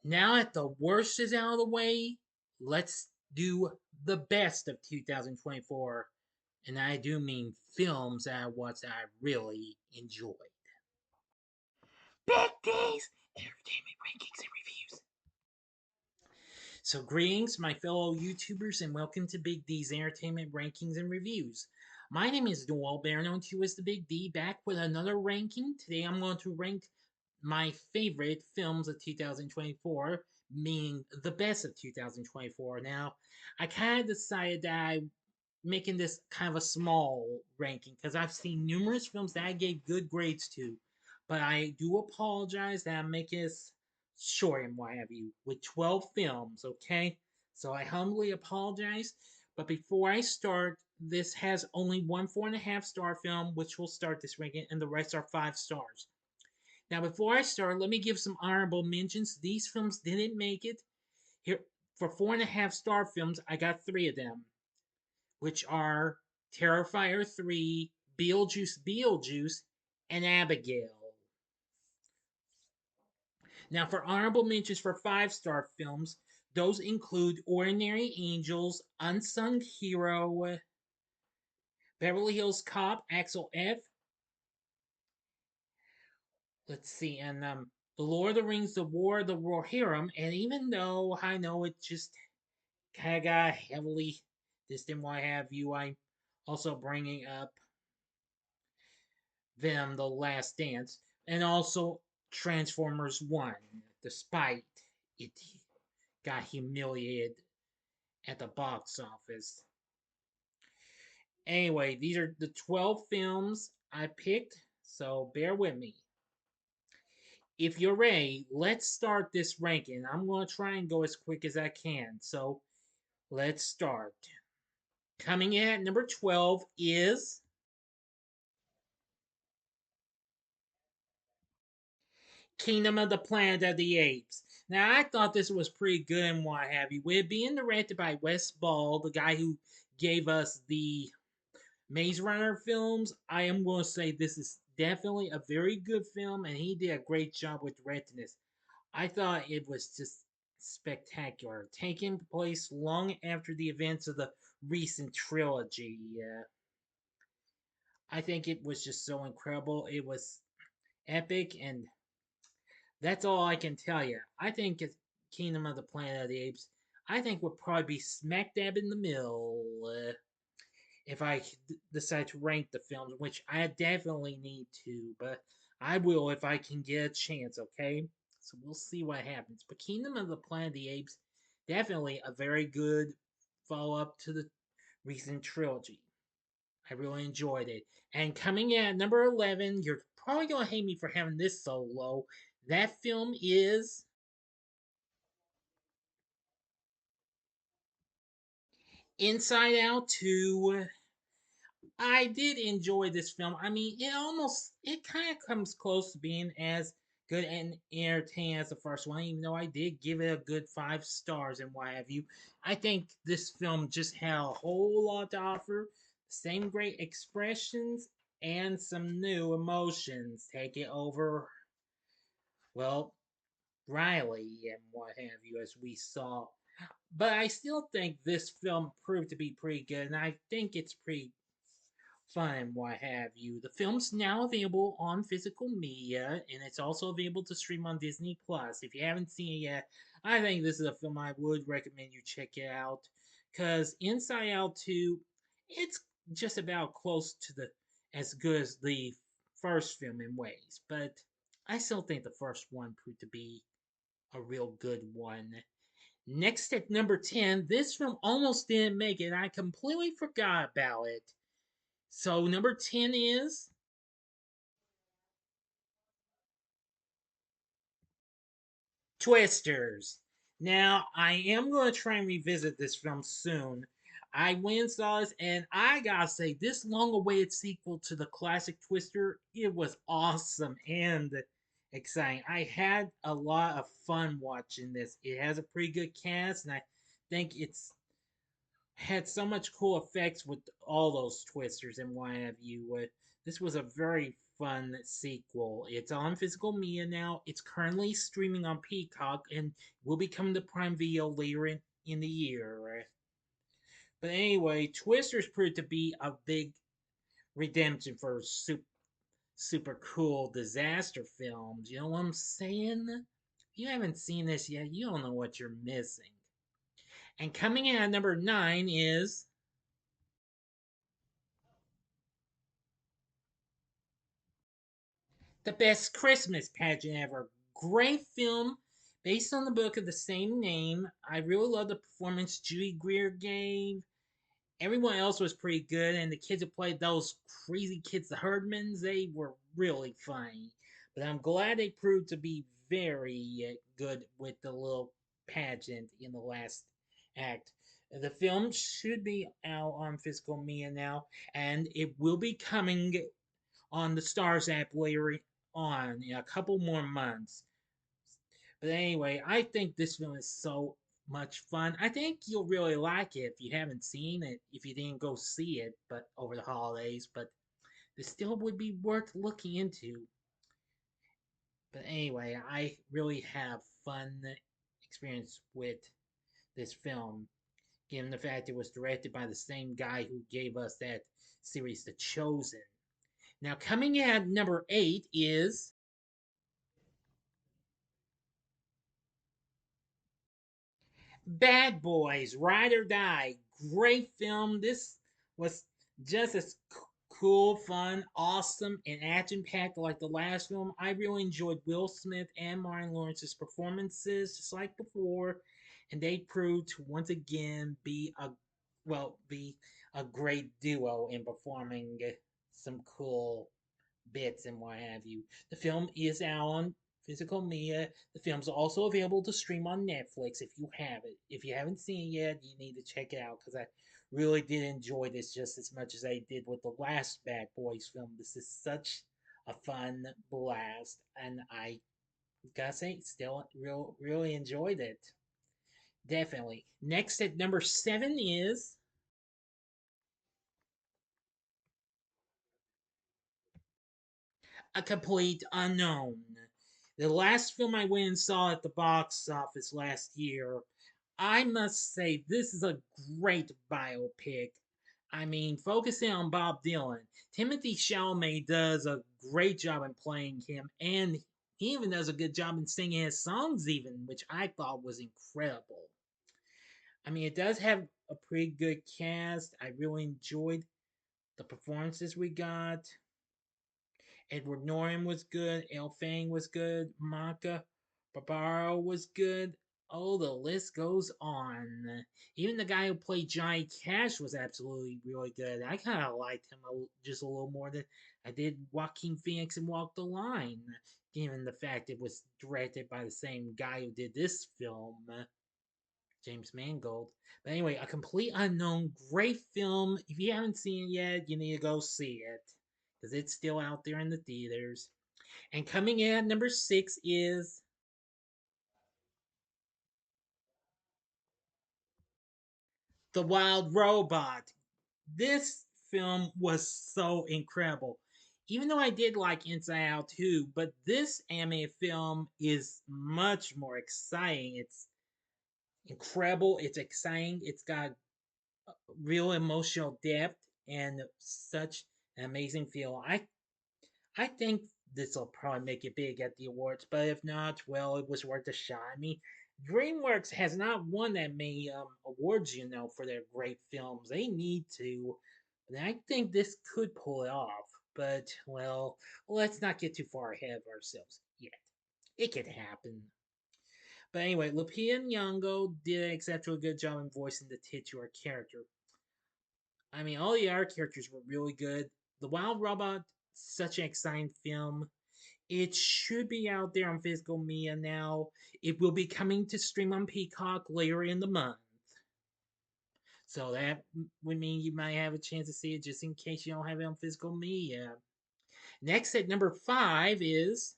Now that the worst is out of the way, let's do the best of 2024. And I do mean films that I watched that I really enjoyed. Big D's Entertainment Rankings and Reviews. So, greetings, my fellow YouTubers, and welcome to Big D's Entertainment Rankings and Reviews. My name is Noel, better known to you as the Big D, back with another ranking. Today I'm going to rank my favorite films of 2024, meaning the best of 2024. Now, I kind of decided that I'm making this kind of a small ranking because I've seen numerous films that I gave good grades to, but I do apologize that I'm making this short and what have you with 12 films, okay? So I humbly apologize. But before I start, this has only one 4.5 star film, which will start this ranking, and the rest are 5 stars. Now, before I start, let me give some honorable mentions. These films didn't make it. Here, for 4.5 star films, I got three of them, which are Terrifier 3, Beetlejuice, and Abigail. Now, for honorable mentions for 5 star films, those include Ordinary Angels, Unsung Hero, Beverly Hills Cop, Axel F. Let's see, and The Lord of the Rings, The War of the Rohirrim. And even though I know it just kind of got heavily distant, what have you, I'm also bringing up Venom: The Last Dance, and also Transformers 1, despite it got humiliated at the box office. Anyway, these are the 12 films I picked, so bear with me. If you're ready, let's start this ranking. I'm going to try and go as quick as I can, so let's start. Coming in at number 12 is Kingdom of the Planet of the Apes. Now, I thought this was pretty good and what have you. With it being directed by Wes Ball, the guy who gave us the Maze Runner films, I am going to say this is definitely a very good film, and he did a great job with directing this. I thought it was just spectacular, taking place long after the events of the recent trilogy. I think it was just so incredible. It was epic, and that's all I can tell you. I think it's Kingdom of the Planet of the Apes. I think would probably be smack dab in the middle if I decide to rank the films, which I definitely need to, but I will if I can get a chance, okay? So we'll see what happens. But Kingdom of the Planet of the Apes, definitely a very good follow up to the recent trilogy. I really enjoyed it. And coming in at number 11, you're probably going to hate me for having this so low. That film is Inside Out 2. I did enjoy this film. I mean, it kind of comes close to being as good and entertaining as the first one, even though I did give it a good 5 stars and what have you. I think this film just had a whole lot to offer. Same great expressions and some new emotions. Take it over, well, Riley and what have you, as we saw. But I still think this film proved to be pretty good, and I think it's pretty fun and what have you. The film's now available on physical media, and it's also available to stream on Disney Plus. If you haven't seen it yet, I think this is a film I would recommend you check it out. Cause Inside Out 2, it's just about close to the as good as the first film in ways, but I still think the first one proved to be a real good one. Next at number 10, this film almost didn't make it. I completely forgot about it. So number 10 is Twisters. Now, I am going to try and revisit this film soon. I went and saw this, and I gotta say, this long awaited sequel to the classic Twister, it was awesome and exciting. I had a lot of fun watching this. It has a pretty good cast, and I think it's had so much cool effects with all those twisters and what have you. This was a very fun sequel. It's on Physical Media now. It's currently streaming on Peacock and will be coming to Prime Video later in the year. But anyway, Twisters proved to be a big redemption for super cool disaster films. You know what I'm saying? If you haven't seen this yet, you don't know what you're missing. And coming in at number 9 is The Best Christmas Pageant Ever. Great film based on the book of the same name. I really love the performance Judy Greer gave. Everyone else was pretty good, and the kids who played those crazy kids, the Herdmans, they were really funny. But I'm glad they proved to be very good with the little pageant in the last act. The film should be out on Physical Media now, and it will be coming on the Stars app later on in a couple more months. But anyway, I think this film is so much fun. I think you'll really like it if you haven't seen it, if you didn't go see it, but over the holidays. But this still would be worth looking into. But anyway, I really have fun experience with this film, given the fact it was directed by the same guy who gave us that series, The Chosen. Now, coming in at number 8 is Bad Boys, Ride or Die. Great film. This was just as cool, fun, awesome, and action packed like the last film. I really enjoyed Will Smith and Martin Lawrence's performances, just like before, and they proved to once again be a great duo in performing some cool bits and what have you. The film is out on Physical Media. The film's also available to stream on Netflix if you have it. If you haven't seen it yet, you need to check it out because I really did enjoy this just as much as I did with the last Bad Boys film. This is such a fun blast, and I gotta say, still really enjoyed it. Definitely. Next at number 7 is A Complete Unknown. The last film I went and saw at the box office last year, I must say this is a great biopic. I mean, focusing on Bob Dylan, Timothy Chalamet does a great job in playing him, and he even does a good job in singing his songs, even, which I thought was incredible. I mean, it does have a pretty good cast. I really enjoyed the performances we got. Edward Norton was good. Elle Fang was good. Maka Barbaro was good. Oh, the list goes on. Even the guy who played Johnny Cash was absolutely really good. I kind of liked him just a little more than I did Joaquin Phoenix and Walk the Line, given the fact it was directed by the same guy who did this film, James Mangold. But anyway, A Complete Unknown, great film. If you haven't seen it yet, you need to go see it because it's still out there in the theaters. And coming in at number 6 is The Wild Robot. This film was so incredible. Even though I did like Inside Out too, but this anime film is much more exciting. It's incredible, it's exciting, it's got real emotional depth and such an amazing feel. I think this will probably make it big at the awards, but if not, well, it was worth a shot. I mean, DreamWorks has not won that many awards, for their great films. They need to. And I think this could pull it off. But, well, let's not get too far ahead of ourselves yet. It could happen. But anyway, Lupita Nyong'o did an exceptionally good job in voicing the titular character. I mean, all the other characters were really good. The Wild Robot, such an exciting film. It should be out there on Physical Media now. It will be coming to stream on Peacock later in the month. So that would mean you might have a chance to see it just in case you don't have it on Physical Media. Next at number 5 is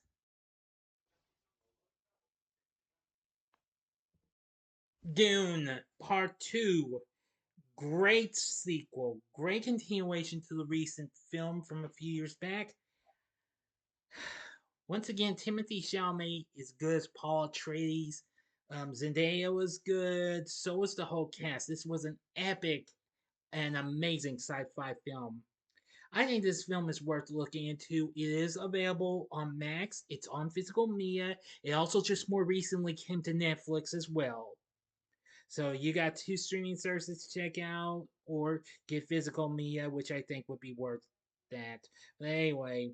Dune Part 2. Great sequel, great continuation to the recent film from a few years back. Once again, Timothy Chalamet is good as Paul Atreides. Zendaya was good. So was the whole cast. This was an epic and amazing sci-fi film. I think this film is worth looking into. It is available on Max. It's on physical media. It also just more recently came to Netflix as well. So you got two streaming services to check out, or get physical media, which I think would be worth that. But anyway,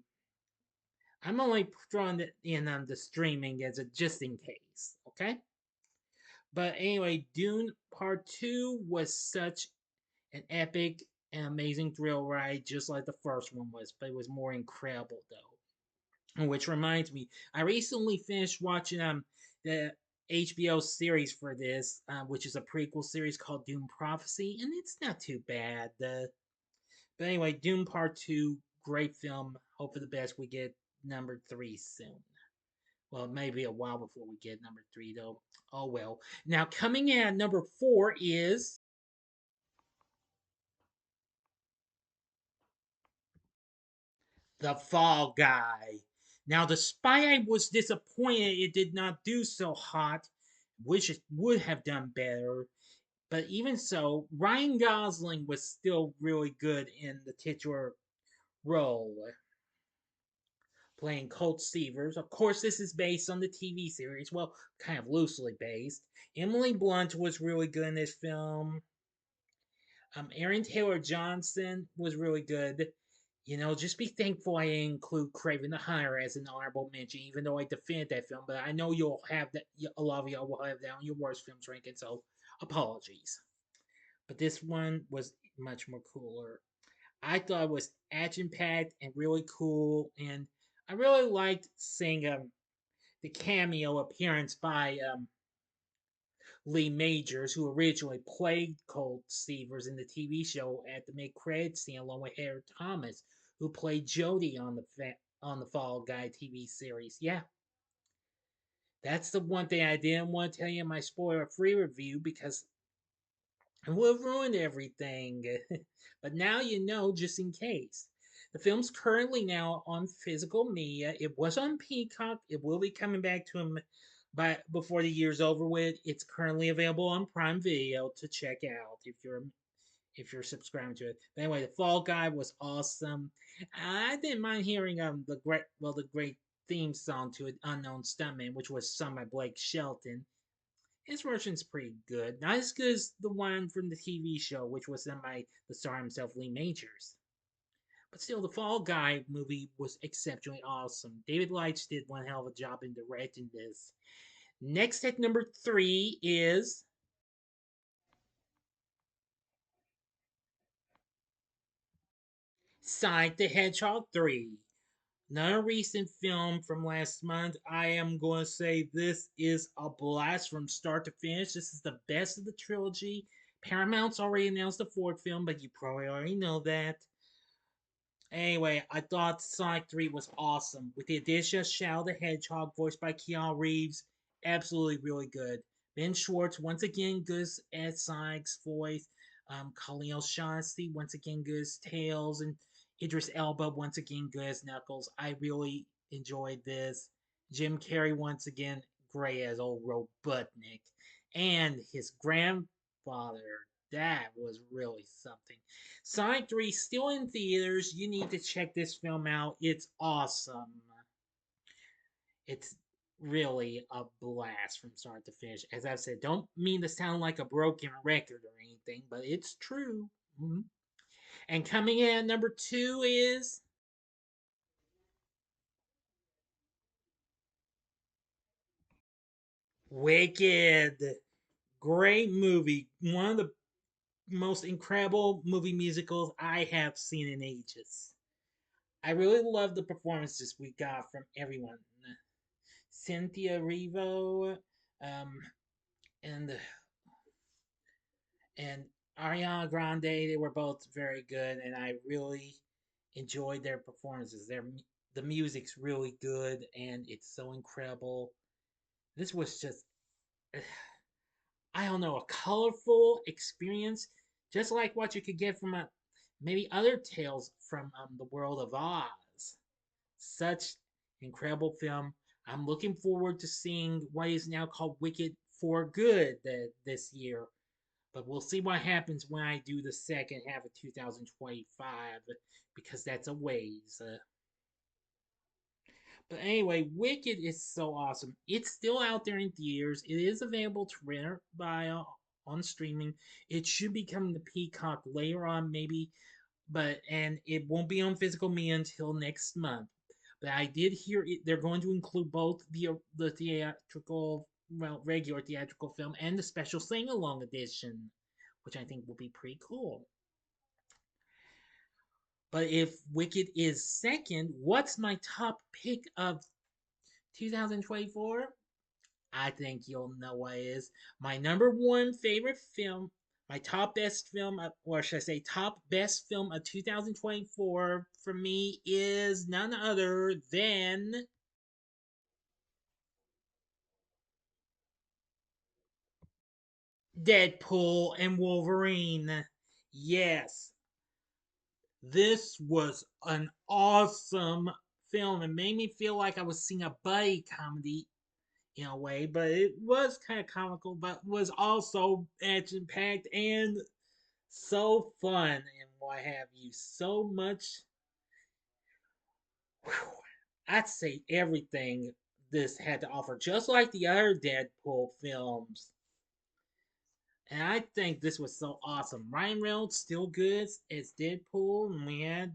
I'm only throwing it in on the streaming as a just in case, okay? But anyway, Dune Part 2 was such an epic and amazing thrill ride, just like the first one was, but it was more incredible though. Which reminds me, I recently finished watching the HBO series for this, which is a prequel series called Dune Prophecy, and it's not too bad. But anyway, Dune Part 2, great film. Hope for the best. We get number 3 soon. Well, it may be a while before we get number 3, though. Oh well. Now, coming in at number 4 is The Fall Guy. Now, despite I was disappointed it did not do so hot, wish it would have done better, but even so, Ryan Gosling was still really good in the titular role, playing Colt Seavers. Of course, this is based on the TV series, well, kind of loosely based. Emily Blunt was really good in this film. Aaron Taylor Johnson was really good. You know, just be thankful I include Craven the Hunter as an honorable mention, even though I defend that film. But I know you'll have that. A lot of y'all will have that on your worst films ranking, so apologies. But this one was much more cooler. I thought it was action packed and really cool, and I really liked seeing the cameo appearance by Lee Majors, who originally played Colt Seavers in the TV show at the mid-credit scene, along with Harry Thomas, who played Jody on the Fall Guy TV series. Yeah, that's the one thing I didn't want to tell you in my spoiler-free review because it would have ruined everything. But now you know, just in case. The film's currently now on physical media. It was on Peacock. It will be coming back to him before the year's over with. It's currently available on Prime Video to check out if you're subscribed to it. But anyway, the Fall Guy was awesome. I didn't mind hearing the great theme song to an Unknown Stuntman, which was sung by Blake Shelton. His version's pretty good. Not as good as the one from the TV show, which was done by the star himself, Lee Majors. But still, the Fall Guy movie was exceptionally awesome. David Leitch did one hell of a job in directing this. Next at number 3 is Sonic the Hedgehog 3. Another recent film from last month. I am going to say this is a blast from start to finish. This is the best of the trilogy. Paramount's already announced the fourth film, but you probably already know that. Anyway, I thought Sonic 3 was awesome. With the addition of Shadow the Hedgehog, voiced by Keanu Reeves, absolutely really good. Ben Schwartz, once again, good as Sonic's voice. Khalil Shaughnessy, once again, good as Tails. And Idris Elba, once again, good as Knuckles. I really enjoyed this. Jim Carrey, once again, great as old Robotnik. And his grandfather, that was really something. Sonic 3 still in theaters. You need to check this film out. It's awesome. It's really a blast from start to finish. As I've said, don't mean to sound like a broken record or anything, but it's true. Mhm. And coming in at number 2 is Wicked. Great movie. One of the most incredible movie musicals I have seen in ages. I really love the performances we got from everyone. Cynthia Erivo, um, and and Ariana Grande. They were both very good, and I really enjoyed their performances. The music's really good, and it's so incredible. This was just, I don't know, a colorful experience, just like what you could get from maybe other tales from the world of Oz. Such Incredible film. I'm looking forward to seeing what is now called Wicked for Good this year. But we'll see what happens when I do the second half of 2025 because that's a ways. But anyway, Wicked is so awesome. It's still out there in theaters. It is available to rent by on streaming. It should be coming to Peacock later on, maybe, but and it won't be on physical media until next month. But I did hear they're going to include both the theatrical, well, regular theatrical film and the special sing along edition, which I think will be pretty cool. But if Wicked is second, what's my top pick of 2024? I think you'll know what it is. My number one favorite film, my top best film, or should I say, top best film of 2024 for me is none other than Deadpool and Wolverine. Yes, this was an awesome film. It made me feel like I was seeing a buddy comedy in a way, but it was kind of comical, but was also action packed and so fun and what have you. So much. Whew, I'd say everything this had to offer, just like the other Deadpool films. And I think this was so awesome. Ryan Reynolds still good as Deadpool, and we had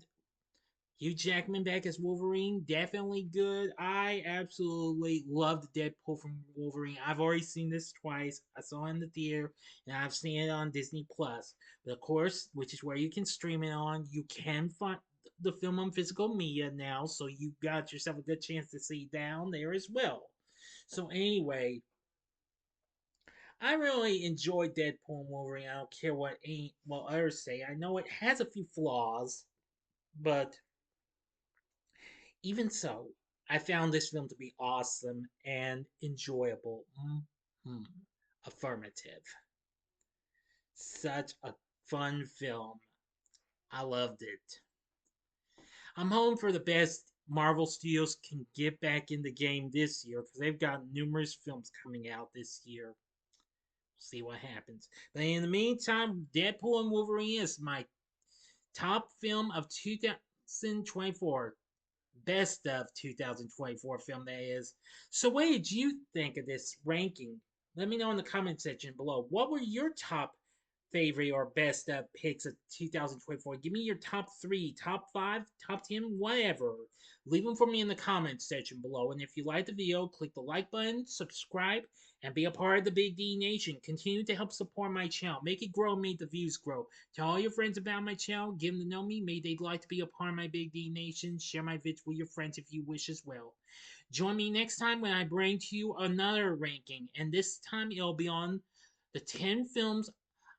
Hugh Jackman back as Wolverine, definitely good. I absolutely loved Deadpool from Wolverine. I've already seen this twice. I saw it in the theater, and I've seen it on Disney Plus. But of course, which is where you can stream it on, you can find the film on physical media now, so you got yourself a good chance to see down there as well. So anyway, I really enjoyed Deadpool and Wolverine. I don't care what others say. I know it has a few flaws, but even so, I found this film to be awesome and enjoyable. Mm-hmm. Affirmative. Such a fun film. I loved it. I'm hoping for the best Marvel Studios can get back in the game this year because they've got numerous films coming out this year. See what happens. But in the meantime, Deadpool and Wolverine is my top film of 2024. Best of 2024 film that is. So what did you think of this ranking? Let me know in the comment section below. What were your top favorite or best of picks of 2024? Give me your top 3, top 5, top 10, whatever. Leave them for me in the comments section below. And if you like the video, click the like button, subscribe, and be a part of the Big D Nation. Continue to help support my channel. Make it grow, make the views grow. Tell all your friends about my channel, give them to know me. Maybe they'd like to be a part of my Big D Nation. Share my vids with your friends if you wish as well. Join me next time when I bring to you another ranking, and this time it'll be on the 10 films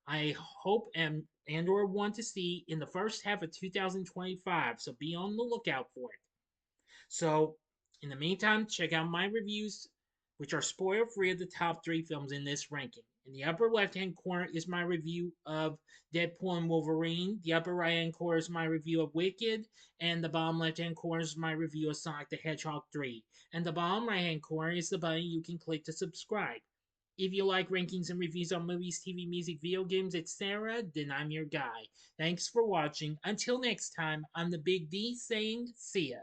I hope and or want to see in the first half of 2025. So be on the lookout for it. So, in the meantime, check out my reviews, which are spoiler free of the top 3 films in this ranking. In the upper left hand corner is my review of Deadpool and Wolverine. The upper right hand corner is my review of Wicked. And the bottom left hand corner is my review of Sonic the Hedgehog 3. And the bottom right hand corner is the button you can click to subscribe. If you like rankings and reviews on movies, TV, music, video games, etc., then I'm your guy. Thanks for watching. Until next time, I'm the Big D saying see ya.